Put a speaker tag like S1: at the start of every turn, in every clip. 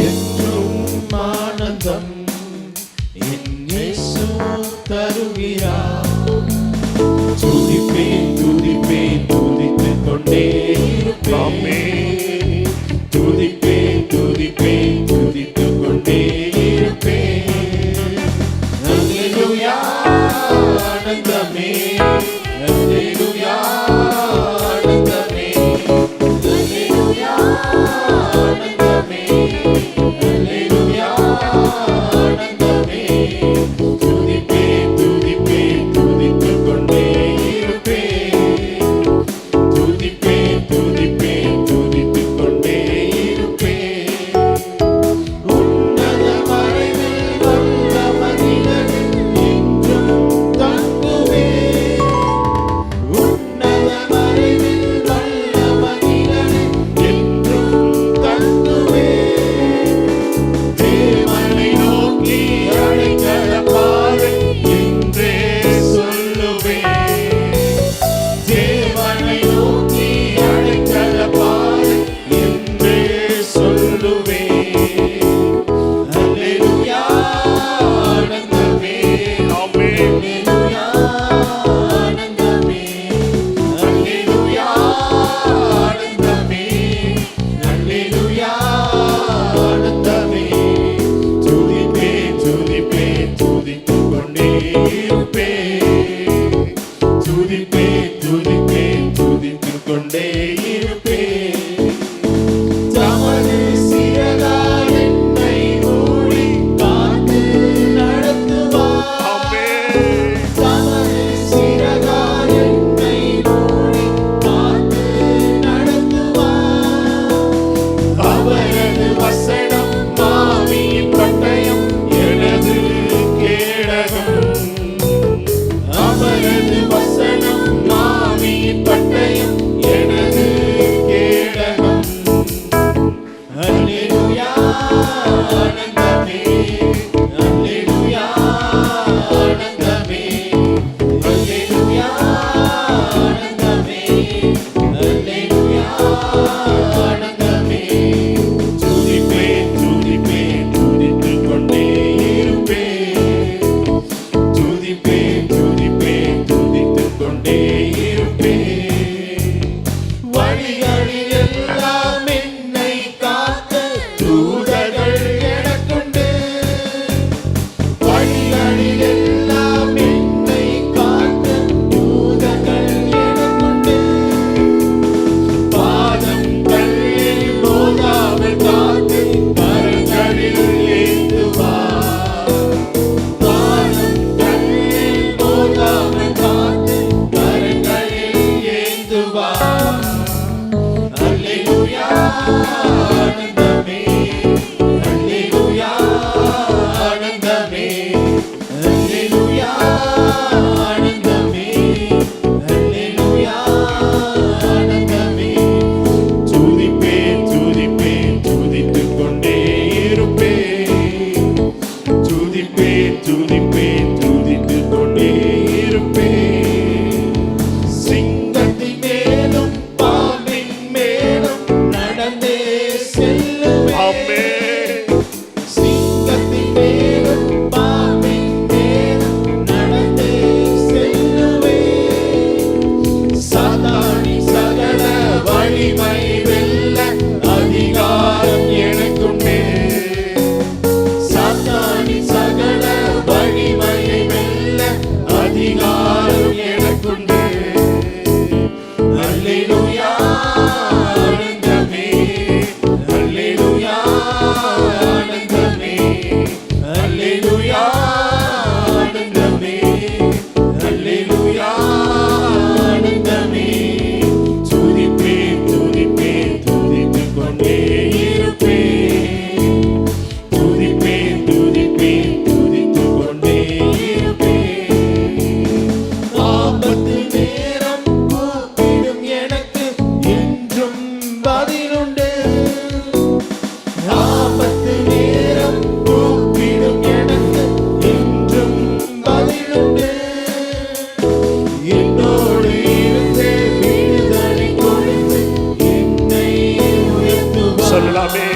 S1: என்றும் ஆனந்தம் என் இயேசு தருகிறார். துதிப்பேன் துதிப்பேன் துதித்துக் கொண்டே இருப்பேன். துதிப்பேன் துதிப்பேன் துதித்துக் கொண்டே இருப்பேன். அல்லேலூயா ஆனந்தமே, அல்லேலூயா ஆனந்தமே, அல்லேலூயா ஆனந்தமே, அல்லேலூயா ஆனந்தமே. துதிப்பேன் துதிப்பேன் துதித்துக் கொண்டே இருப்பேன். துதிப்பேன் துதிப்பேன் துதித்துக் கொண்டே இருப்பேன். உன்னத மறைவில் வந்த மனிதனில் என்றும் தங்குவேன். உன்னத மறைவில் வந்த மனிதனில் என்றும் தங்குவேன். தேவனை நோக்கி அடைக்கலப்பாறை என்றே சொல்லுவேன். தேவனை நோக்கி அடைக்கலப்பாறை என்றே சொல்லுவேன். அல்லேலூயா ஆனந்தமே, அல்லேலூயா ஆனந்தமே, அல்லேலூயா ஆனந்தமே, அல்லேலூயா ஆனந்தமே. துதிப்பேன் துதிப்பேன் துதித்துக் கொண்டே இருப்பேன். துதிப்பேன் துதிப்பேன் துதித்துக் கொண்டே இருப்பேன். தமது சிறகால் என்னை மூடி காத்து நடத்துவார். தமது சிறகால் என்னை மூடி காத்து நடத்துவார். அவரது வசனம் ஆவியின் பட்டயம் எனது கேடகம். அவரது வசனம் ஆவியின் பட்டயம் எனது கேடகம். அல்லேலூயா ஆனந்தமே, அல்லேலூயா ஆனந்தமே, அல்லேலூயா ஆனந்தமே, அல்லேலூயா ஆனந்தமே. துதிப்பேன் துதிப்பேன் துதித்துக் கொண்டே இருப்பேன். துதிப்பேன் துதிப்பேன் துதித்துக் கொண்டே இருப்பேன். வழிகளில் எல்லாம் என்னை காக்க தூதர்கள் எனக்குண்டு. வழிகளில் எல்லாம் என்னை காக்க தூதர்கள் எனக்குண்டு. பாதம் கல்லில் மோதாமல் காத்து கரங்களில் ஏந்துவார். பாதம் கல்லில் மோதாமல் காத்து கரங்களில் ஏந்துவார். அல்லேலூயா ஆனந்தமே, அல்லேலூயா ஆனந்தமே, அல்லேலூயா ஆனந்தமே, அல்லேலூயா ஆனந்தமே. துதிப்பேன் துதிப்பேன் துதித்துக் கொண்டே இருப்பேன். துதிப்பேன் துதிப்பேன் துதித்துக் கொண்டே இருப்பேன். சிங்கத்தின் மேலும் பாம்பின் மேலும் நடந்தே செல்லுவேன். சிங்கத்தின் மேலும் பாம்பின் மேலும் நடந்தே செல்லுவேன். சாத்தானி சகல வலிமை வெல்ல அதிகாரம் எனக்குண்டே. சாத்தானி சகல வலிமையை வெல்ல அதிகாரம் எனக்குண்டே. அல்லேலூயா ஆனந்தமே, அல்லேலூயா ஆனந்தமே, அல்லேலூயா ஆனந்தமே, அல்லேலூயா ஆனந்தமே. துதிப்பேன் துதிப்பேன் துதித்துக் கொண்டே இருப்பேன். துதிப்பேன் துதிப்பேன் துதித்துக் கொண்டே இருப்பேன். ஆபத்து நேரம் கூப்பிடும் எனக்கு என்றும் பதிலுண்டு. ஆபத்து நேரம் கூப்பிடும் எனக்கு என்றும் பதிலுண்டு. என்னோடு இருந்தே விடுதலை கொடுத்து என்னை உயர்த்துவார். சொல்லலாமே.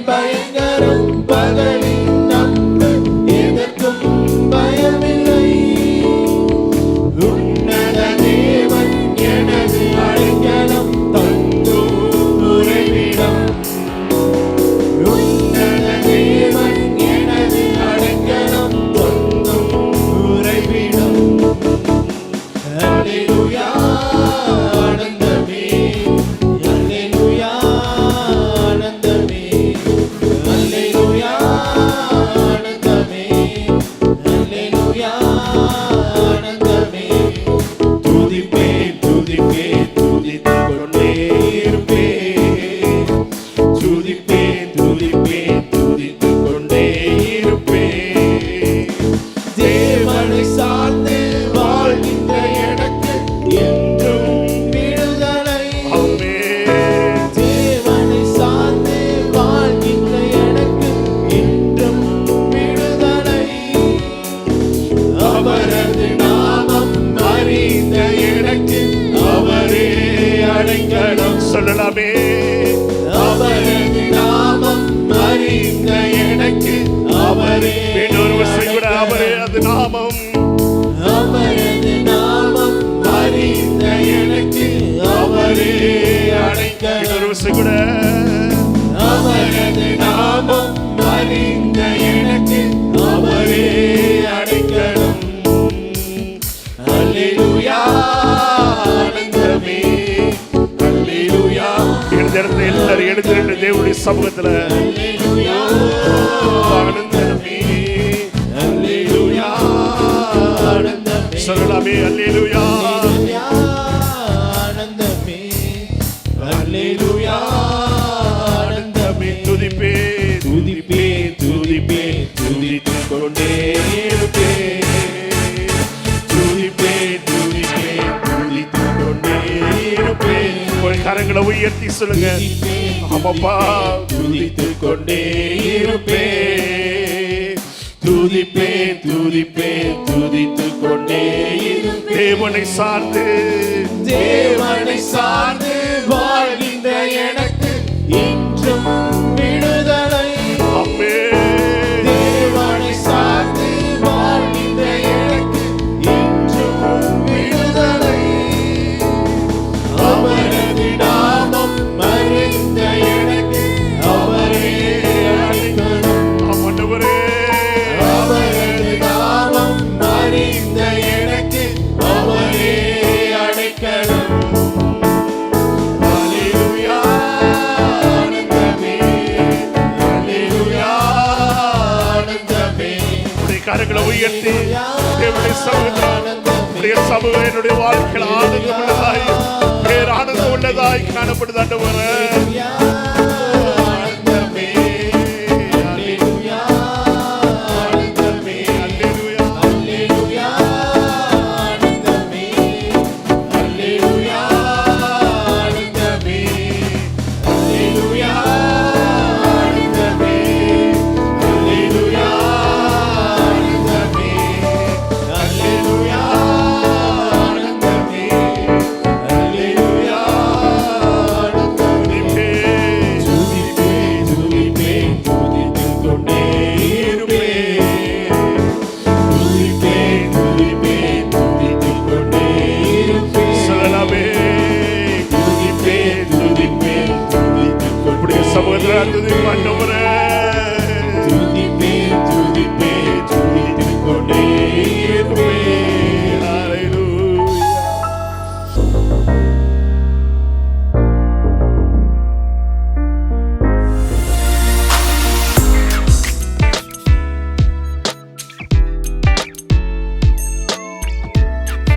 S1: பயங்கரம் பகலின் அம்பு எதற்கும் பயமில்லை. உன்னத தேவன் எனது அடைக்கலம் தங்கும் உறைவிடம். உன்னத தேவன் எனது அடைக்கலம் தங்கும் உறைவிடம். அல்லேலூயா ஆனந்தமே, அல்லேலூயா ஆனந்தமே, அல்லேலூயா ஆனந்தமே, அல்லேலூயா ஆனந்தமே. துதிப்பேன் துதிப்பேன் துதித்துக் கொண்டே இருப்பேன். துதிப்பேன் துதிப்பேன் துதித்துக் கொண்டே இருப்பேன். தேவனை சார்ந்து வாழ்கின்ற எனக்கு என்றும் விடுதலை. தேவனை சார்ந்து வாழ்கின்ற எனக்கு என்றும் விடுதலை. அவரது நாமம் அறிந்த எனக்கு அவரே அடைக்கலம்.
S2: சொல்லலாமே.
S1: அவரது நாமம் அறிந்த எனக்கு அவரே
S2: இன்னொரு விஷயம் கூட அவரே அது நாமம்.
S1: அவரது நாமம் அறிந்த எனக்கு அவரே அடைக்கலம்.
S2: இன்னொரு விஷயம் கூட
S1: அவரது நாமம் அறிந்த எனக்கு அவரே அடைக்கலம். அல்லேலூயா ஆனந்தமே, அல்லேலூயா.
S2: இந்த இடத்துல எல்லாரும் எழுந்திருந்து தேவனுடைய சமூகத்துல
S1: அல்லேலூயா
S2: ஆனந்தமே.
S1: அல்லேலூயா ஆனந்தமே.
S2: சொல்லலாமே. அல்லேலூயா
S1: அல்லேலூயா ஆனந்தமே, அல்லேலூயா ஆனந்தமே.
S2: துதிப்பே
S1: துதிப்பே துதிப்பே துதித்துக் கொண்டே இருப்பேன். துதிப்பே துதிப்பே துதித்துக் கொண்டே இருப்பேன்.
S2: ஒரு கரங்களை உயர்த்தி சொல்லுங்க. ஆமாப்பா.
S1: துதித்துக் கொண்டே இருப்பேன். துதிப்பே துதிப்பே துதித்துக் கொண்டே இருப்பேன்.
S2: தேவனை சார்ந்து
S1: தேவனை சார்ந்து வாழ்கின்ற எனக்கு இன்றும் விடுதலை.
S2: அம்மே.
S1: தேவனை சார்ந்து வாழ்கின்ற எனக்கு இன்றும் விடுதலை. அவரது நாமம் அறிந்த எனக்கு அவரே அடைக்கலம்.
S2: ஆண்டவரே.
S1: அவரது நாமம் அறிந்த எனக்கு அவரே அடைக்கலம். அல்லேலூயா ஆனந்தமே, அல்லேலூயா ஆனந்தமே.
S2: உடைய கரங்களை உயர்த்தி தேவனுடைய சமூகம் என்னுடைய வாழ்க்கையில் ஆனந்தம் உள்ளதாய் பேர் ஆனந்தம் உள்ளதாய் காணப்படுது ஆண்டவரே.